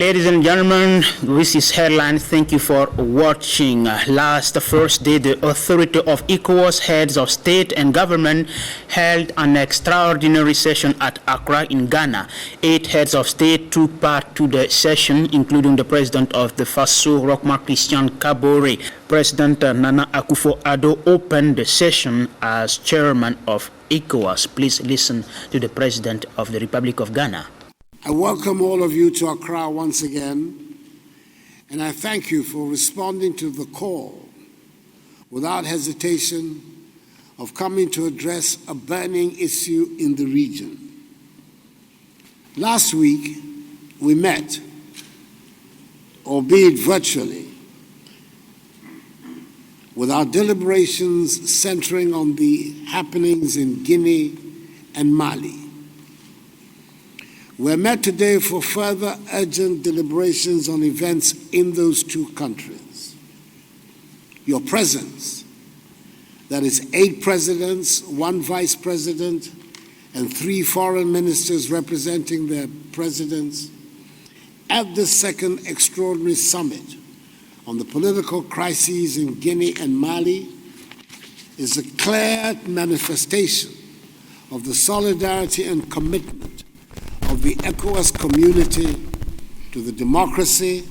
Ladies and gentlemen, this is Headline. Thank you for watching. Last Thursday, the authority of ECOWAS heads of state and government held an extraordinary session at Accra in Ghana. 8 heads of state took part to the session, including the president of the FASO, Rochmark Christian Kabore. President Nana Akufo-Addo opened the session as chairman of ECOWAS. Please listen to the president of the Republic of Ghana. I welcome all of you to Accra once again, and I thank you for responding to the call without hesitation of coming to address a burning issue in the region. Last week, we met, albeit virtually, with our deliberations centering on the happenings in Guinea and Mali. We're met today for further urgent deliberations on events in those 2 countries. Your presence, that is 8 presidents, 1 vice president, and 3 foreign ministers representing their presidents, at this second extraordinary summit on the political crises in Guinea and Mali is a clear manifestation of the solidarity and commitment of the ECOWAS community to the democracy,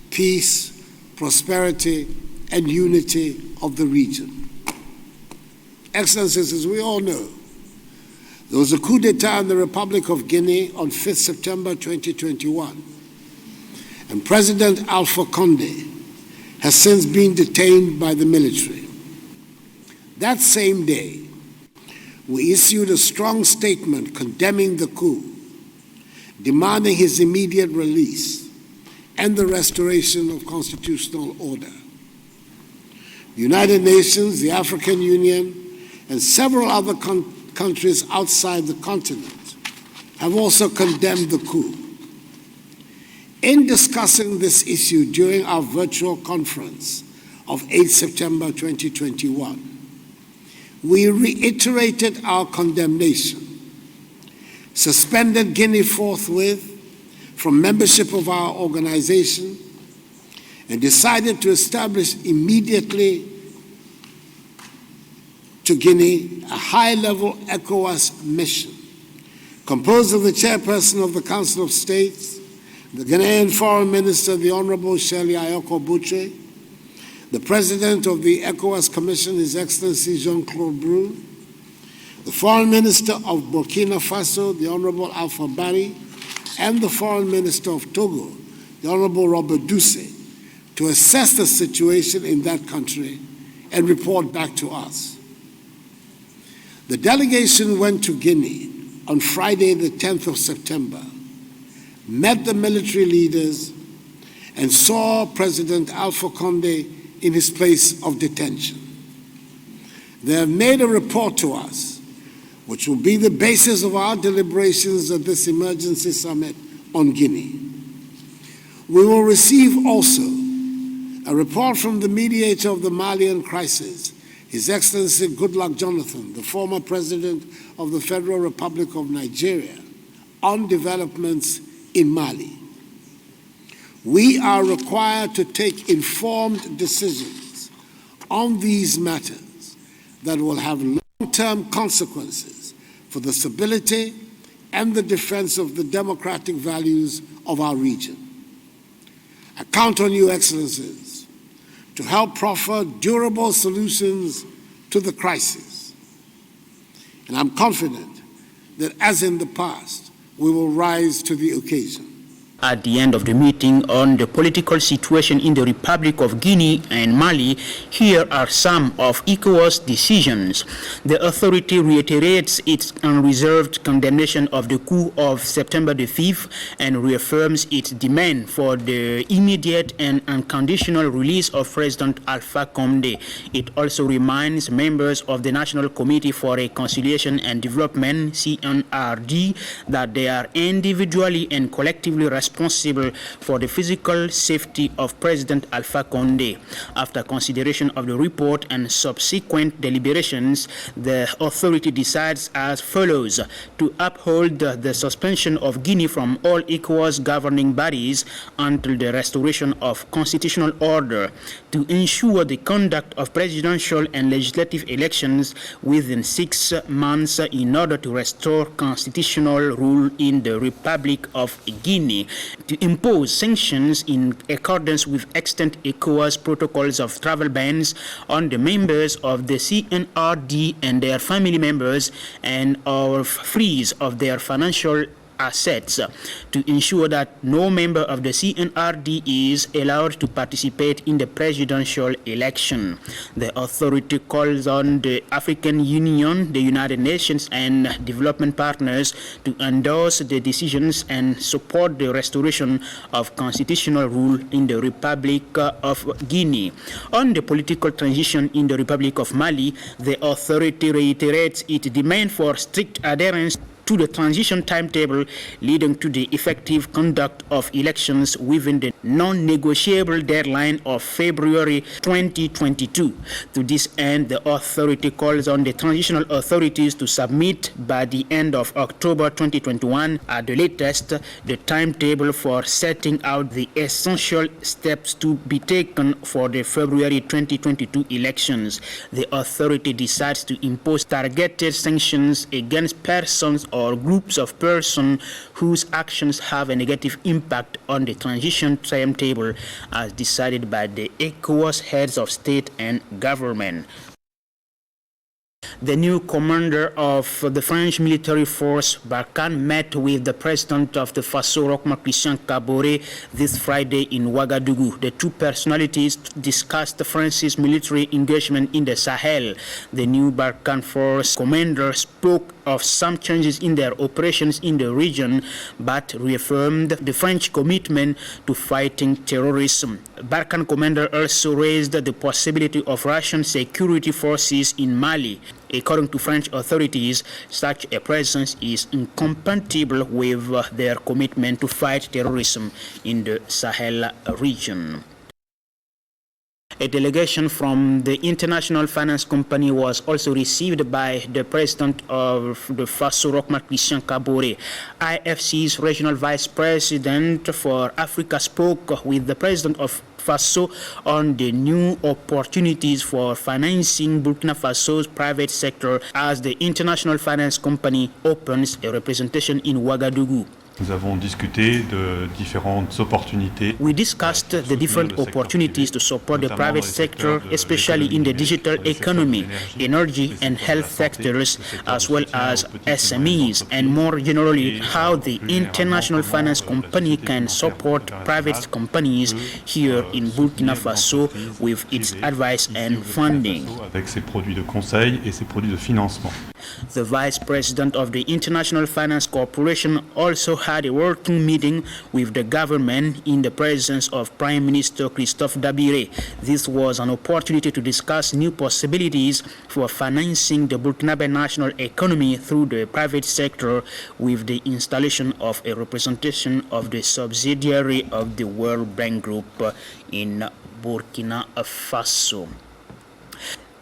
peace, prosperity, and unity of the region. Excellencies, as we all know, there was a coup d'etat in the Republic of Guinea on 5th September 2021, and President Alpha Condé has since been detained by the military. That same day, we issued a strong statement condemning the coup, demanding his immediate release and the restoration of constitutional order. The United Nations, the African Union, and several other countries outside the continent have also condemned the coup. In discussing this issue during our virtual conference of 8 September 2021, we reiterated our condemnation, suspended Guinea forthwith from membership of our organization, and decided to establish immediately to Guinea a high-level ECOWAS mission composed of the chairperson of the Council of States, the Ghanaian Foreign Minister, the Honorable Shirley Ayoko Boutre, the President of the ECOWAS Commission, His Excellency Jean-Claude Brou, the Foreign Minister of Burkina Faso, the Honorable Alpha Bari, and the Foreign Minister of Togo, the Honorable Robert Duce, to assess the situation in that country and report back to us. The delegation went to Guinea on Friday, the 10th of September, met the military leaders, and saw President Alpha Condé in his place of detention. They have made a report to us, which will be the basis of our deliberations at this emergency summit on Guinea. We will receive also a report from the mediator of the Malian crisis, His Excellency Goodluck Jonathan, the former president of the Federal Republic of Nigeria, on developments in Mali. We are required to take informed decisions on these matters that will have long-term consequences for the stability and the defense of the democratic values of our region. I count on you, Excellencies, to help proffer durable solutions to the crisis. And I'm confident that, as in the past, we will rise to the occasion. At the end of the meeting on the political situation in the Republic of Guinea and Mali, here are some of ECOWAS decisions. The authority reiterates its unreserved condemnation of the coup of September the 5th and reaffirms its demand for the immediate and unconditional release of President Alpha Condé. It also reminds members of the National Committee for Reconciliation and Development, CNRD, that they are individually and collectively responsible responsible for the physical safety of President Alpha Condé. After consideration of the report and subsequent deliberations, the authority decides as follows: to uphold the suspension of Guinea from all ECOWAS governing bodies until the restoration of constitutional order, to ensure the conduct of presidential and legislative elections within 6 months in order to restore constitutional rule in the Republic of Guinea, to impose sanctions in accordance with extant ECOWAS protocols of travel bans on the members of the CNRD and their family members, and or freeze of their financial assets, to ensure that no member of the CNRD is allowed to participate in the presidential election. The authority calls on the African Union, the United Nations, and development partners to endorse the decisions and support the restoration of constitutional rule in the Republic of Guinea. On the political transition in the Republic of Mali, the authority reiterates its demand for strict adherence to the transition timetable leading to the effective conduct of elections within the non-negotiable deadline of February 2022. To this end, the authority calls on the transitional authorities to submit by the end of October 2021 at the latest the timetable for setting out the essential steps to be taken for the February 2022 elections. The authority decides to impose targeted sanctions against persons or groups of persons whose actions have a negative impact on the transition timetable as decided by the ECOWAS heads of state and government. The new commander of the French military force, Barkhane, met with the president of the Faso, Roch-Marc Christian Kaboré, this Friday in Ouagadougou. The two personalities discussed France's military engagement in the Sahel. The new Barkhane force commander spoke of some changes in their operations in the region, but reaffirmed the French commitment to fighting terrorism. Barkhane commander also raised the possibility of Russian security forces in Mali. According to French authorities, such a presence is incompatible with their commitment to fight terrorism in the Sahel region. A delegation from the International Finance Company was also received by the president of the Faso, Roch-Marc Christian Kaboré. IFC's regional vice president for Africa spoke with the president of Faso on the new opportunities for financing Burkina Faso's private sector as the International Finance Company opens a representation in Ouagadougou. Nous avons discuté de différentes opportunités. We discussed the different opportunities to support the private sector, especially in the digital economy, energy and health sectors, as well as SMEs, and more generally, how the International Finance Company can support private companies here in Burkina Faso with its advice and funding. Avec ses produits de conseil et ses produits de financement. The Vice President of the International Finance Corporation also had a working meeting with the government in the presence of Prime Minister Christophe Dabiré. This was an opportunity to discuss new possibilities for financing the Burkinabe national economy through the private sector with the installation of a representation of the subsidiary of the World Bank Group in Burkina Faso.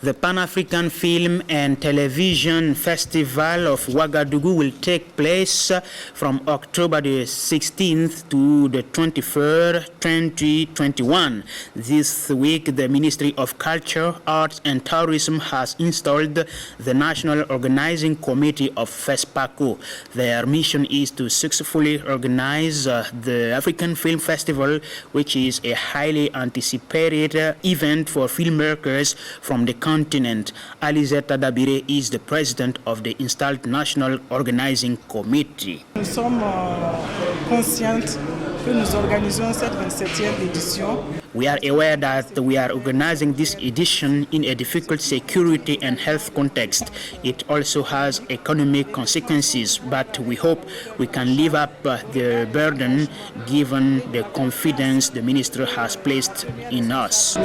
The Pan-African Film and Television Festival of Ouagadougou will take place from October the 16th to the 23rd, 2021. This week, the Ministry of Culture, Arts and Tourism has installed the National Organizing Committee of FESPACO. Their mission is to successfully organize the African Film Festival, which is a highly anticipated event for filmmakers from the continent. Alizeta Dabiré is the president of the installed National Organizing Committee. Nous sommes conscientes que nous organisons cette 27e édition. We are aware that we are organizing this edition in a difficult security and health context. It also has economic consequences, but we hope we can live up the burden given the confidence the minister has placed in us.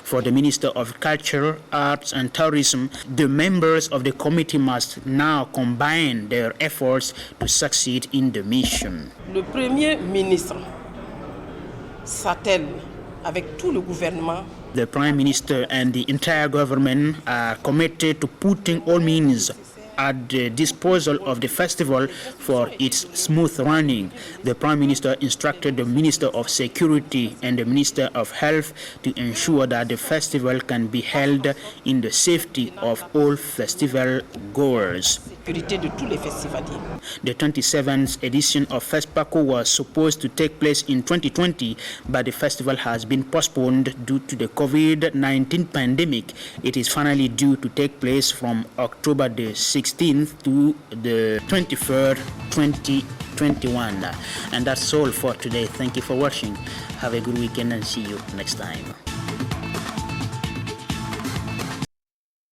For the Minister of Culture, Arts and Tourism, the members of the committee must now combine their efforts to succeed in the mission. Le Premier ministre s'attelle avec tout le gouvernement. The Prime Minister and the entire government are committed to putting all means at the disposal of the festival for its smooth running. The Prime Minister instructed the Minister of Security and the Minister of Health to ensure that the festival can be held in the safety of all festival goers. Sécurité de tous les festivaliers. The 27th edition of FESPACO was supposed to take place in 2020, but the festival has been postponed due to the COVID-19 pandemic. It is finally due to take place from October the 16th to the 23rd, 2021. And that's all for today. Thank you for watching. Have a good weekend and see you next time.